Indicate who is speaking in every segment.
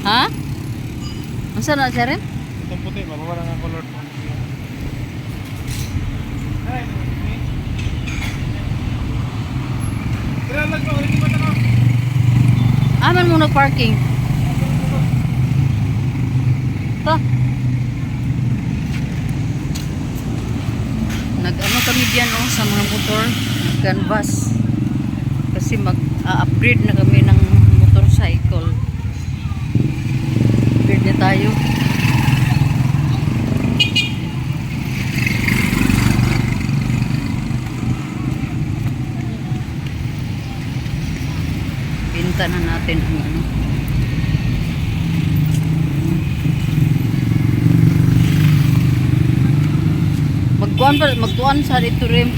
Speaker 1: Ha? Asa na siya rin?
Speaker 2: Itong puti, mabawala nga color. Ay, gralag mo, hindi ba na?
Speaker 1: Aman muna parking. Ha? Nag-ano kami dyan sa mga motor, canvas. Kasi mag-upgrade na kami ng motorcycle. Upgrade na tayo. Binta na natin ang ano. Magkuan sa dito rin.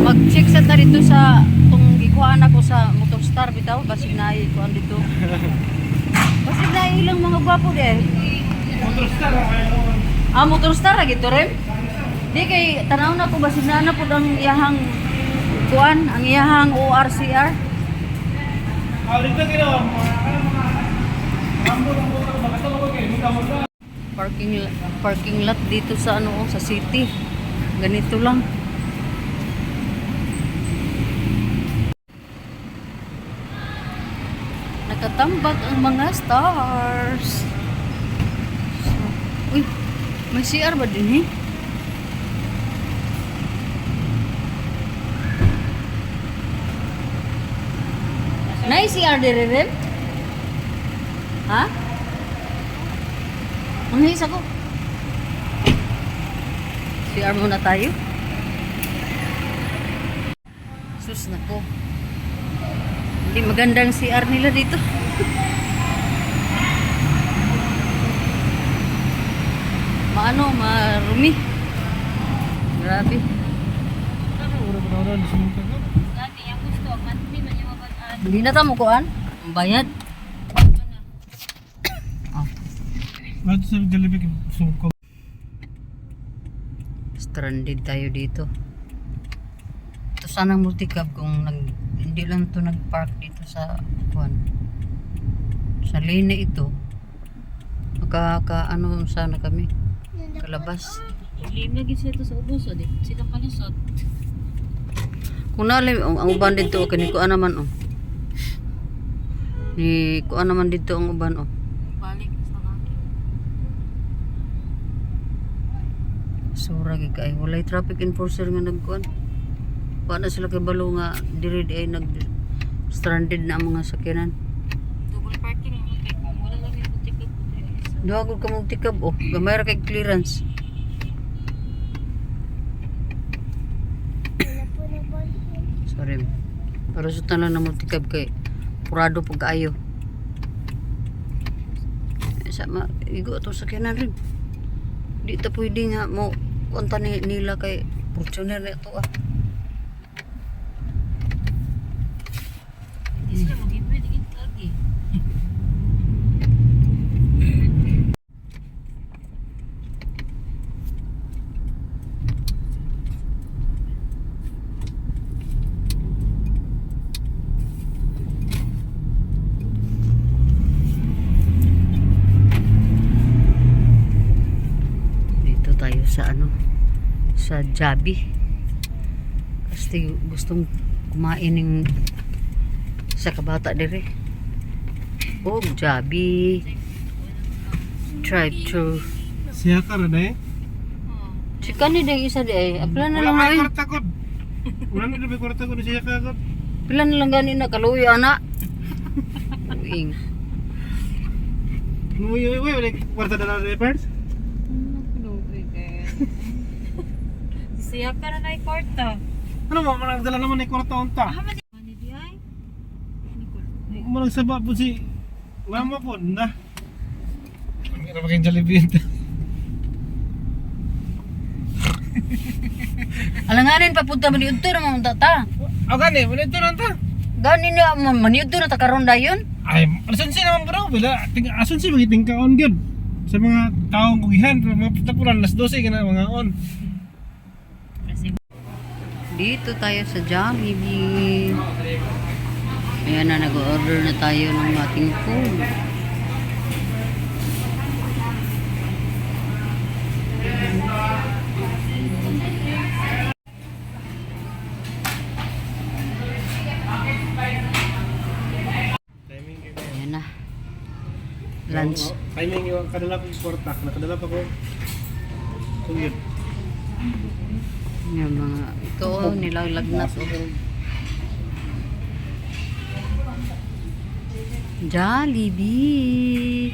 Speaker 1: Mag-check sa dito sa tong gikuan ako sa Motorstar bitaw basig na kuan dito. Basig na ilang mga gwapo de.
Speaker 2: Motorstar
Speaker 1: Motorstar ra gito rin. Di kay tanaw na ko basig na pud ang iyahang kuan, ang iyahang ORCR.
Speaker 2: Dito ginawa mo.
Speaker 1: Parking lot dito sa ano sa city. Ganito lang. Nakatambak ang mga stars. Uy, may CR ba din eh? Nay CR dire rin? Ha? Manghis ako. CR muna tayo. Sus nako. Hindi magandang CR nila dito. Marumi. Grabe. Hindi na tamo kuan. Ang bayad.
Speaker 2: Ba't sa Jollibee sungkol?
Speaker 1: Stranded tayo dito. Ito sanang multicab kung hindi lang to nag-park dito sa kuan. Sa lane na ito. Ano sana kami. Kalabas.
Speaker 3: Lagi siya ito sa ubos, di sila palusot.
Speaker 1: Kung nalim ang uban dito kani ko naman oh. Ni ko naman dito ang uban oh.
Speaker 3: Balik sa akin.
Speaker 1: Sura gid kay walay traffic enforcer nga nagkuan. Wa na sila kay balo nga diri ay nag stranded na ang mga sakyanan.
Speaker 3: Double parking mo kay kung wala lang yung ticket ko isa.
Speaker 1: Duha ka mong tikab oh. Gamay ra kay clearance. Sorry. Para sa tanan na mong tikab kay purado pag kaayo. Sama igo to sakyanan rin. Di ta pwede nga mo kunta nila kay Fortuner na ito ah.
Speaker 3: Hindi sila mag-ibig digit lagi.
Speaker 1: Dito tayo sa ano sa Jabi. Kasi gustong kumain ng sa kabata dire. Oh, Jabi. Drive-thru.
Speaker 2: Siya ka rin eh?
Speaker 1: Chikan ni ding isa di ay. Aplan na lang
Speaker 2: Wala
Speaker 1: ay.
Speaker 2: ka kwarta ko. Wala na rin kwarta ko na siya ka ko.
Speaker 1: Pila na lang gani na kaluoy ana. Uing.
Speaker 2: Uy, wala kwarta na lang repairs?
Speaker 3: Siya ka na na kwarta.
Speaker 2: Ano mo, managdala naman ni kwarta unta.
Speaker 3: Mani di ay.
Speaker 2: Managsaba po si mama po na. Ang hirap maging Jollibee.
Speaker 1: Alanganin papunta man diudto na mga tata.
Speaker 2: O gani, manito lang ta.
Speaker 1: Gani na maniudto na takaron dayon.
Speaker 2: Ay, asunsi naman bro, bila asunsi magiting ka on gyud. Sa mga taong kugihan, mga tapulan las 12 kana mga on.
Speaker 1: Dito tayo sa Jollibee. Ayan na, nag-order na tayo ng ating food.
Speaker 2: Timing kayo.
Speaker 1: Ayan na. Lunch.
Speaker 2: Timing yung kadala ko kwarta. Nakadala pa ko. Kung yun.
Speaker 1: Yung mga, ito oh, nilalagnat oh. Jollibee.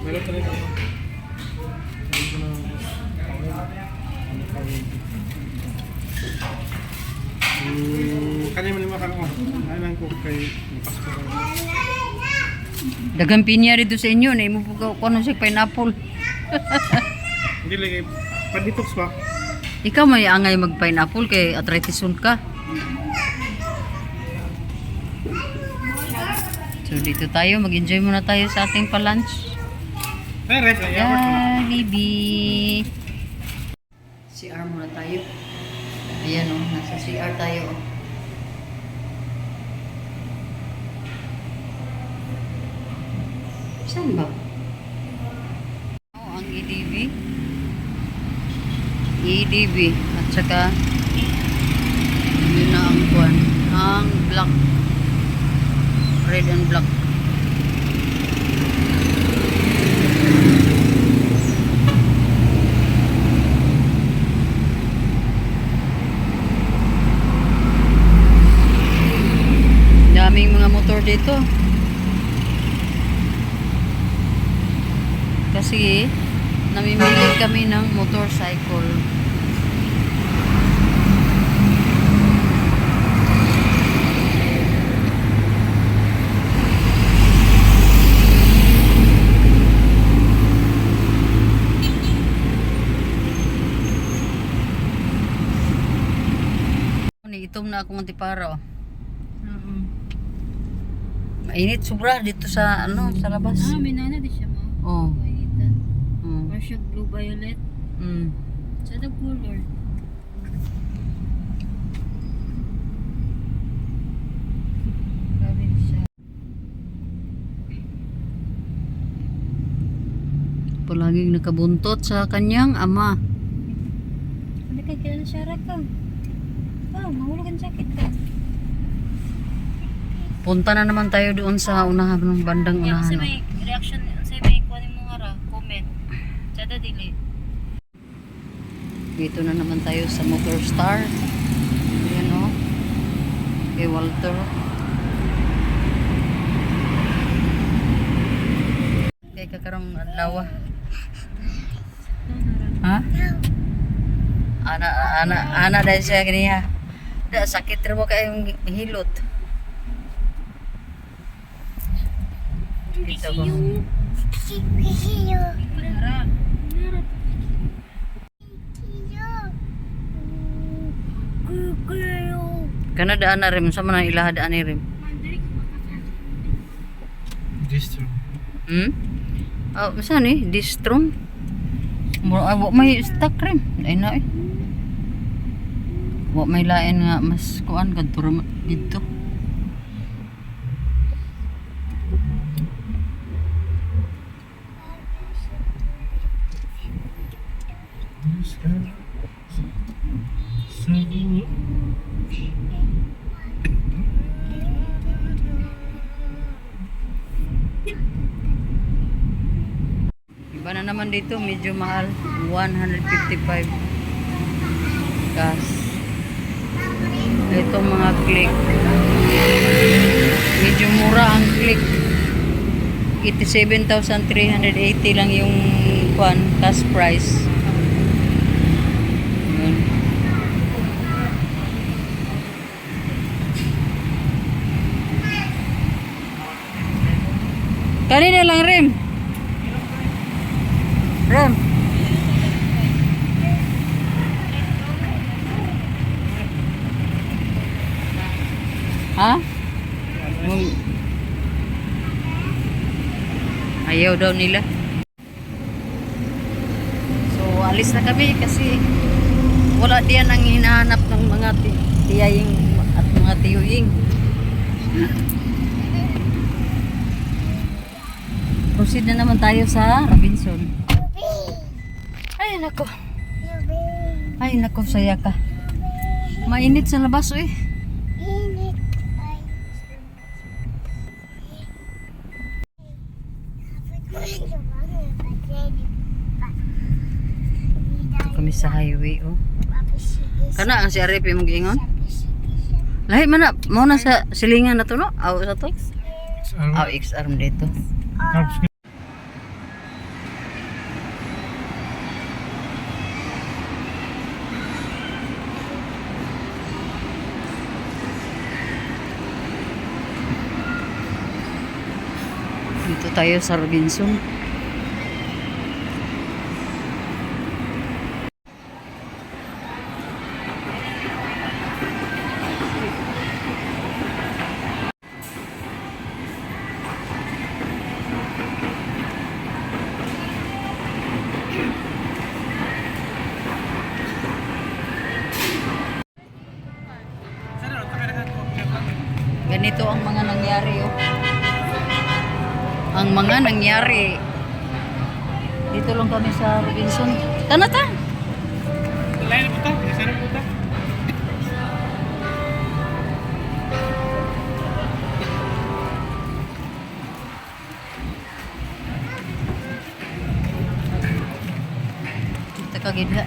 Speaker 2: Meron ka rin ako. Kanya man yung makang ko. Alam ko kay Pasko.
Speaker 1: Dagang pinya dito sa inyo, na imo po ano si pineapple.
Speaker 2: Hindi lagi. Pa-detox ba?
Speaker 1: Ikaw may angay mag-pineapple kay arthritis ka. So dito tayo, mag-enjoy muna tayo sa ating pa-lunch.
Speaker 2: Ay, rest. Ay, effort mo.
Speaker 1: Jollibee. CR muna tayo. Ayan oh, nasa CR tayo oh. Saan ba? Oh, ang EDB. EDB. At saka yun na ang kuwan. Ang black. Red and black. Daming mga motor dito. Kasi namimili kami ng motorcycle. Itom na akong antipara oh. Mainit sobra dito sa ano sa labas.
Speaker 3: Ah, may nana di siya mo.
Speaker 1: Oh.
Speaker 3: Mainitan.
Speaker 1: Mm.
Speaker 3: Or siya blue violet.
Speaker 1: Mm.
Speaker 3: Sa the color. Grabe siya.
Speaker 1: Palaging nakabuntot sa kanyang ama.
Speaker 3: Ano kay kailan siya ka? Oh, mahulog ang sakit ka.
Speaker 1: Punta na naman tayo doon sa unahan ng bandang
Speaker 3: Yeah, kasi
Speaker 1: unahan.
Speaker 3: may reaction, kasi may kunin mo nga ra, comment. Sada dili.
Speaker 1: Dito na naman tayo sa Motor Star. Ayan o. Kay Walter. Kay kakarong adlaw. Ha? Ana dahil siya ganiya. Da sakit rin mo kayong hilot. Dito ko.
Speaker 3: Nara.
Speaker 1: Kana daan na rin. Sama na ilahadaan ni rin.
Speaker 2: Distro.
Speaker 1: Hmm? Oh, saan eh? Distrom? Wa may stock rin. Ay na eh. Wa may lain nga mas kuan kadto dito. Iba na naman dito, medyo mahal. 155 gas. Ito mga click. Medyo mura ang click. 87,380 lang yung kuan, cash price. Yun. Kanina lang rim. Rim. Ha? ayaw daw nila. So alis na kami kasi wala diyan ang hinahanap ng mga tiyaying at mga tiyuying. Proceed na naman tayo sa Robinson. Ay nako. Ay nako, saya ka. Mainit sa labas eh. Ito kami sa highway oh. Kana ang si Arif yung giingon. Lahi man na mo na sa silingan na to no. Aw sa to. Aw X-arm dito. Dito tayo sa Robinson. Ganito ang mga nangyari oh. Ang mga nangyari. Dito lang kami sa Robinson. Tanata.
Speaker 2: Lain na puta, sana puta.
Speaker 1: Kita kagidha.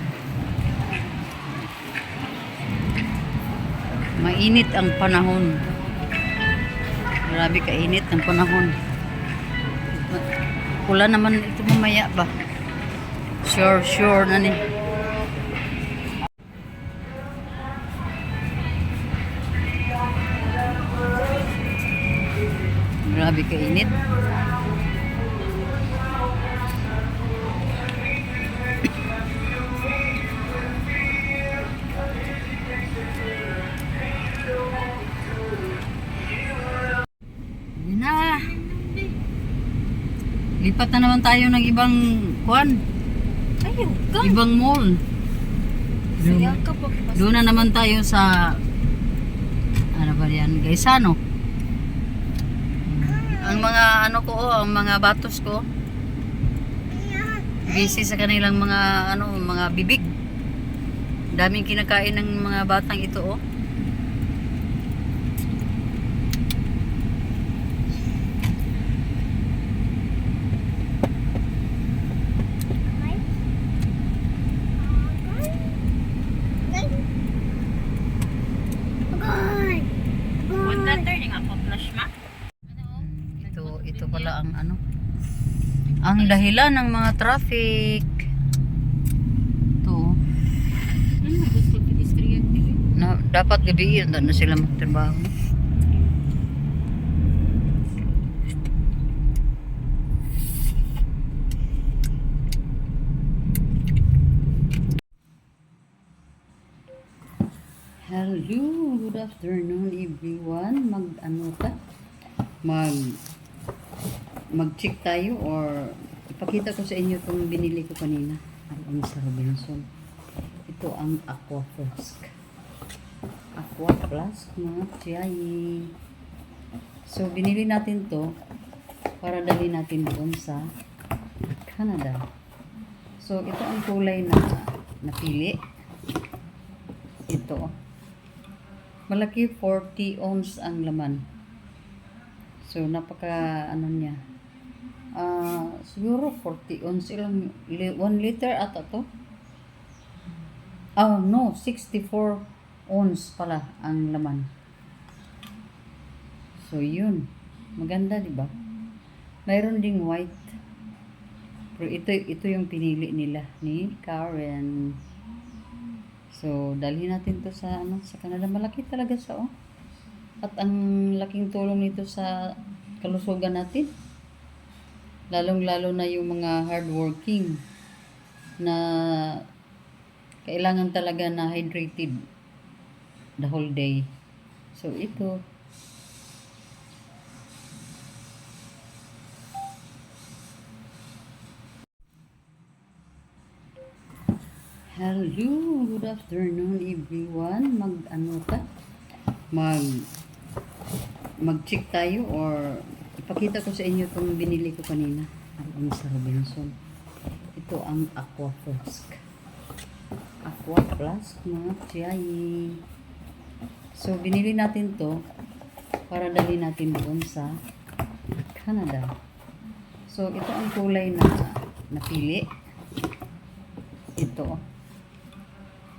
Speaker 1: Mainit ang panahon. Grabe kainit ang panahon. Pula naman ito mamaya ba? Sure na ni. Grabe kainit. Na. Lipat na naman tayo ng ibang kuan.
Speaker 3: Ayaw ka.
Speaker 1: Ibang mall.
Speaker 3: Saya ka pa.
Speaker 1: Doon na naman tayo sa ano ba yan? Gaisano. Ang mga ano ko, ang mga batos ko. Busy sa kanilang mga ano, mga bibig. Daming kinakain ng mga batang ito oh. Ito pala ang ano. Ang dahilan ng mga traffic. Ito. Na, dapat gabi yun na sila magtrabaho. Hello, good afternoon everyone. Mag-ano ka? Mag-check tayo or ipakita ko sa inyo itong binili ko kanina. Ang sa Robinson. Ito ang Aqua Flask. Aqua Flask mga tiyayi. So, binili natin to para dali natin doon sa Canada. So, ito ang kulay na napili. Ito. Malaki 40 ounce ang laman. So, napaka ano niya. Siguro 40 ounce ilang 1 liter ata to. Oh, no, 64 ounce pala ang laman. So, yun. Maganda, di ba? Mayroon ding white. Pero ito yung pinili nila ni Karen. So, dalhin natin to sa sa Canada. Malaki talaga siya, oh. At ang laking tulong nito sa kalusugan natin. Lalong-lalo na yung mga hardworking na kailangan talaga na hydrated the whole day. So, ito. Hello, good afternoon everyone. Mag-check tayo or ipakita ko sa inyo itong binili ko kanina doon sa Robinson. Ito ang Aqua Flask. Aqua Flask mga tiyayi. So binili natin to para dali natin doon sa Canada. So ito ang kulay na napili. Ito.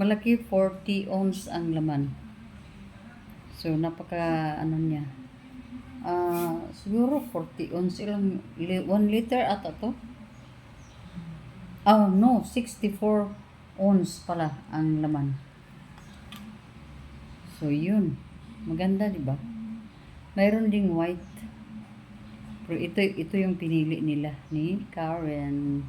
Speaker 1: Malaki, 40 ounce ang laman. So napaka ano niya. Siguro 40 ounce ilang 1 liter ata to. No, 64 ounce pala ang laman. So yun. Maganda, di ba? Mayroon ding white. Pero ito yung pinili nila ni Karen.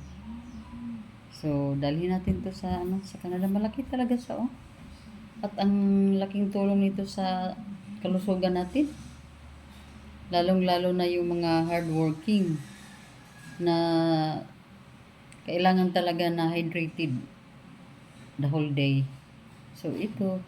Speaker 1: So, dalhin natin to sa Canada. Malaki talaga sa At ang laking tulong nito sa kalusugan natin. Lalong-lalo na yung mga hardworking na kailangan talaga na hydrated the whole day. So, ito